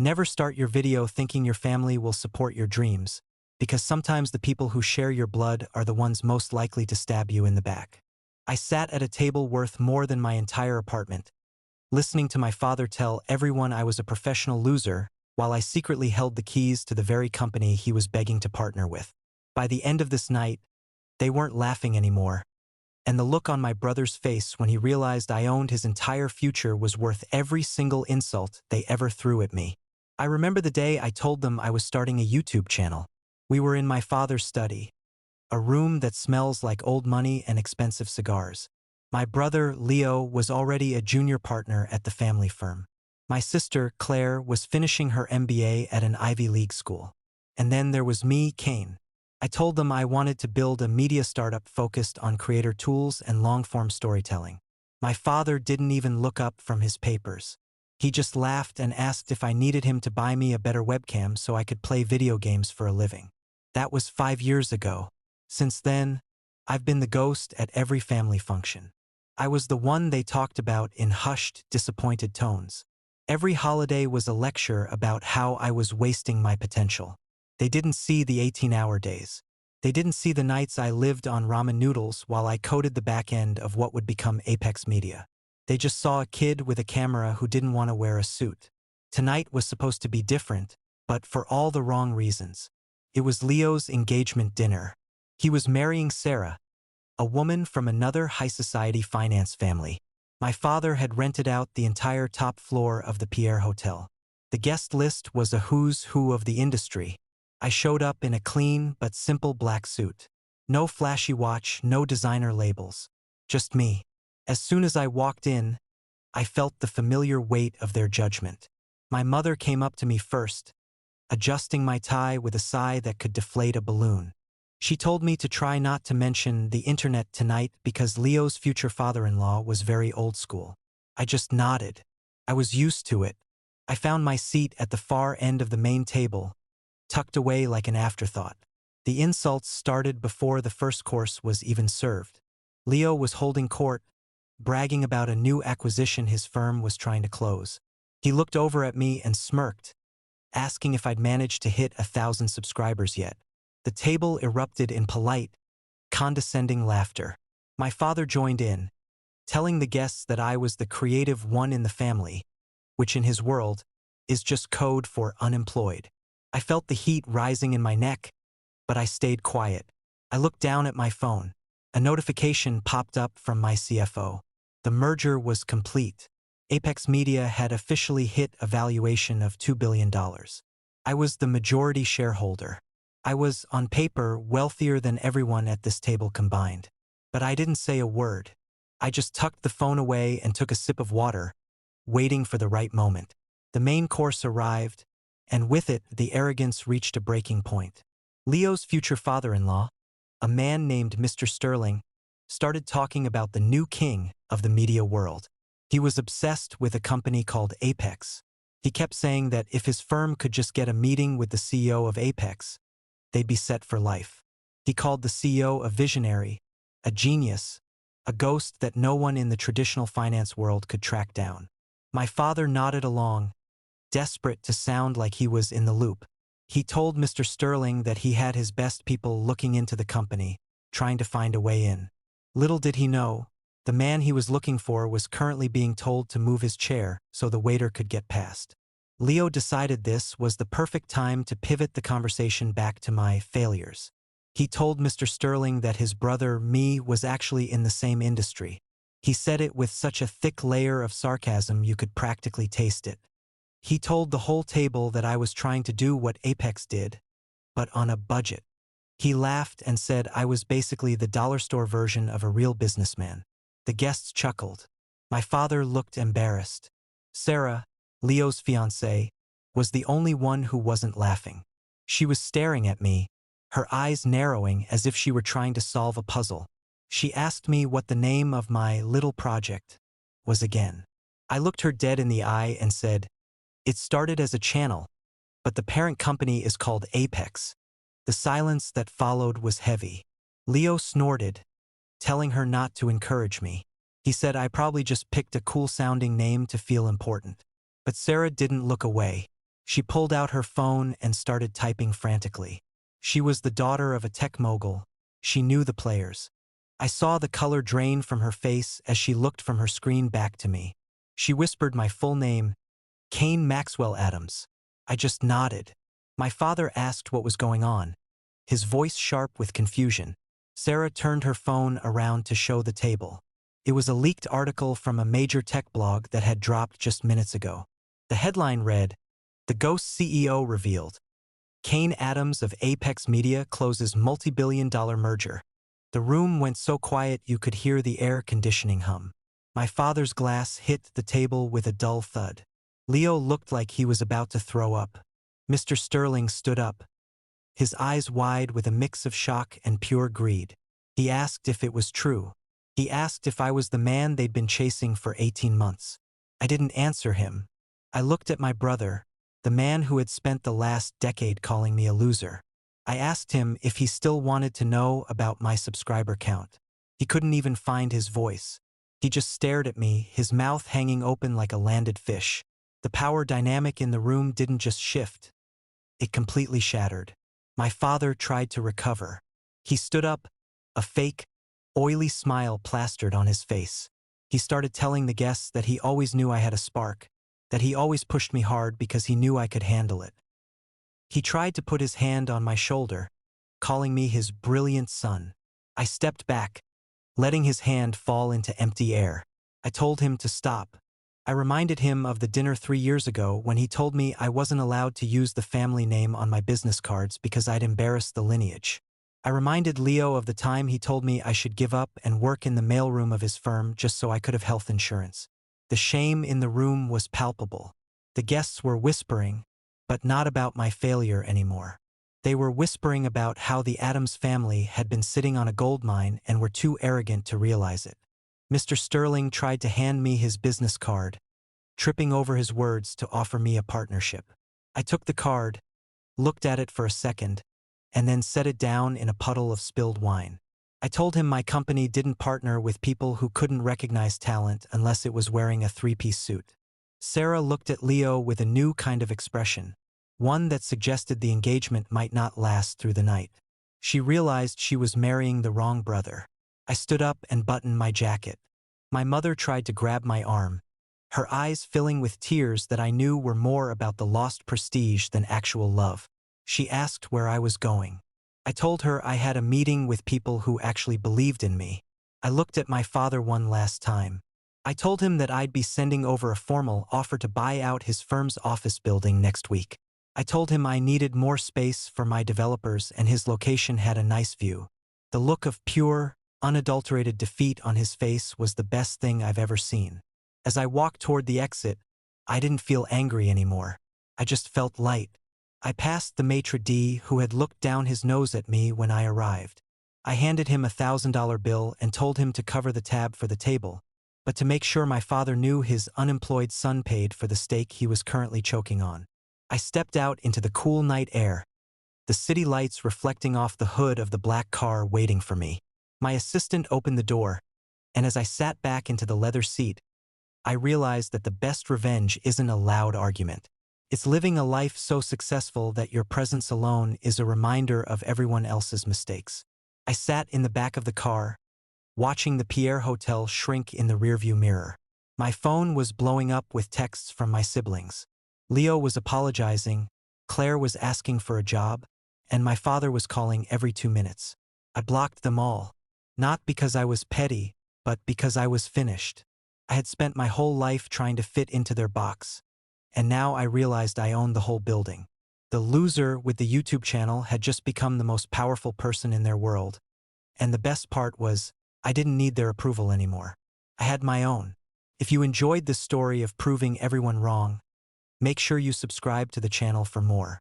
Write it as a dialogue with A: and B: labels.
A: Never start your video thinking your family will support your dreams, because sometimes the people who share your blood are the ones most likely to stab you in the back. I sat at a table worth more than my entire apartment, listening to my father tell everyone I was a professional loser while I secretly held the keys to the very company he was begging to partner with. By the end of this night, they weren't laughing anymore, and the look on my brother's face when he realized I owned his entire future was worth every single insult they ever threw at me. I remember the day I told them I was starting a YouTube channel. We were in my father's study, a room that smells like old money and expensive cigars. My brother, Leo, was already a junior partner at the family firm. My sister, Claire, was finishing her MBA at an Ivy League school. And then there was me, Kane. I told them I wanted to build a media startup focused on creator tools and long-form storytelling. My father didn't even look up from his papers. He just laughed and asked if I needed him to buy me a better webcam so I could play video games for a living. That was 5 years ago. Since then, I've been the ghost at every family function. I was the one they talked about in hushed, disappointed tones. Every holiday was a lecture about how I was wasting my potential. They didn't see the 18-hour days. They didn't see the nights I lived on ramen noodles while I coded the back end of what would become Apex Media. They just saw a kid with a camera who didn't want to wear a suit. Tonight was supposed to be different, but for all the wrong reasons. It was Leo's engagement dinner. He was marrying Sarah, a woman from another high-society finance family. My father had rented out the entire top floor of the Pierre Hotel. The guest list was a who's who of the industry. I showed up in a clean but simple black suit. No flashy watch, no designer labels. Just me. As soon as I walked in, I felt the familiar weight of their judgment. My mother came up to me first, adjusting my tie with a sigh that could deflate a balloon. She told me to try not to mention the internet tonight because Leo's future father-in-law was very old school. I just nodded. I was used to it. I found my seat at the far end of the main table, tucked away like an afterthought. The insults started before the first course was even served. Leo was holding court, bragging about a new acquisition his firm was trying to close. He looked over at me and smirked, asking if I'd managed to hit 1,000 subscribers yet. The table erupted in polite, condescending laughter. My father joined in, telling the guests that I was the creative one in the family, which in his world is just code for unemployed. I felt the heat rising in my neck, but I stayed quiet. I looked down at my phone. A notification popped up from my CFO. The merger was complete. Apex Media had officially hit a valuation of $2 billion. I was the majority shareholder. I was, on paper, wealthier than everyone at this table combined. But I didn't say a word. I just tucked the phone away and took a sip of water, waiting for the right moment. The main course arrived, and with it, the arrogance reached a breaking point. Leo's future father-in-law, a man named Mr. Sterling, started talking about the new king of the media world. He was obsessed with a company called Apex. He kept saying that if his firm could just get a meeting with the CEO of Apex, they'd be set for life. He called the CEO a visionary, a genius, a ghost that no one in the traditional finance world could track down. My father nodded along, desperate to sound like he was in the loop. He told Mr. Sterling that he had his best people looking into the company, trying to find a way in. Little did he know, the man he was looking for was currently being told to move his chair so the waiter could get past. Leo decided this was the perfect time to pivot the conversation back to my failures. He told Mr. Sterling that his brother, me, was actually in the same industry. He said it with such a thick layer of sarcasm you could practically taste it. He told the whole table that I was trying to do what Apex did, but on a budget. He laughed and said I was basically the dollar store version of a real businessman. The guests chuckled. My father looked embarrassed. Sarah, Leo's fiancée, was the only one who wasn't laughing. She was staring at me, her eyes narrowing as if she were trying to solve a puzzle. She asked me what the name of my little project was again. I looked her dead in the eye and said, "It started as a channel, but the parent company is called Apex." The silence that followed was heavy. Leo snorted, telling her not to encourage me. He said I probably just picked a cool-sounding name to feel important. But Sarah didn't look away. She pulled out her phone and started typing frantically. She was the daughter of a tech mogul. She knew the players. I saw the color drain from her face as she looked from her screen back to me. She whispered my full name, Kane Maxwell Adams. I just nodded. My father asked what was going on, his voice sharp with confusion. Sarah turned her phone around to show the table. It was a leaked article from a major tech blog that had dropped just minutes ago. The headline read, "The Ghost CEO Revealed. Kane Adams of Apex Media closes multi-billion-dollar merger." The room went so quiet you could hear the air conditioning hum. My father's glass hit the table with a dull thud. Leo looked like he was about to throw up. Mr. Sterling stood up, his eyes wide with a mix of shock and pure greed. He asked if it was true. He asked if I was the man they'd been chasing for 18 months. I didn't answer him. I looked at my brother, the man who had spent the last decade calling me a loser. I asked him if he still wanted to know about my subscriber count. He couldn't even find his voice. He just stared at me, his mouth hanging open like a landed fish. The power dynamic in the room didn't just shift. It completely shattered. My father tried to recover. He stood up, a fake, oily smile plastered on his face. He started telling the guests that he always knew I had a spark, that he always pushed me hard because he knew I could handle it. He tried to put his hand on my shoulder, calling me his brilliant son. I stepped back, letting his hand fall into empty air. I told him to stop. I reminded him of the dinner 3 years ago when he told me I wasn't allowed to use the family name on my business cards because I'd embarrassed the lineage. I reminded Leo of the time he told me I should give up and work in the mailroom of his firm just so I could have health insurance. The shame in the room was palpable. The guests were whispering, but not about my failure anymore. They were whispering about how the Adams family had been sitting on a gold mine and were too arrogant to realize it. Mr. Sterling tried to hand me his business card, tripping over his words to offer me a partnership. I took the card, looked at it for a second, and then set it down in a puddle of spilled wine. I told him my company didn't partner with people who couldn't recognize talent unless it was wearing a 3-piece suit. Sarah looked at Leo with a new kind of expression, one that suggested the engagement might not last through the night. She realized she was marrying the wrong brother. I stood up and buttoned my jacket. My mother tried to grab my arm, her eyes filling with tears that I knew were more about the lost prestige than actual love. She asked where I was going. I told her I had a meeting with people who actually believed in me. I looked at my father one last time. I told him that I'd be sending over a formal offer to buy out his firm's office building next week. I told him I needed more space for my developers and his location had a nice view. The look of pure, unadulterated defeat on his face was the best thing I've ever seen. As I walked toward the exit, I didn't feel angry anymore. I just felt light. I passed the maitre d' who had looked down his nose at me when I arrived. I handed him a $1,000 bill and told him to cover the tab for the table, but to make sure my father knew his unemployed son paid for the steak he was currently choking on. I stepped out into the cool night air, the city lights reflecting off the hood of the black car waiting for me. My assistant opened the door, and as I sat back into the leather seat, I realized that the best revenge isn't a loud argument. It's living a life so successful that your presence alone is a reminder of everyone else's mistakes. I sat in the back of the car, watching the Pierre Hotel shrink in the rearview mirror. My phone was blowing up with texts from my siblings. Leo was apologizing, Claire was asking for a job, and my father was calling every 2 minutes. I blocked them all, not because I was petty, but because I was finished. I had spent my whole life trying to fit into their box, and now I realized I owned the whole building. The loser with the YouTube channel had just become the most powerful person in their world, and the best part was, I didn't need their approval anymore. I had my own. If you enjoyed this story of proving everyone wrong, make sure you subscribe to the channel for more.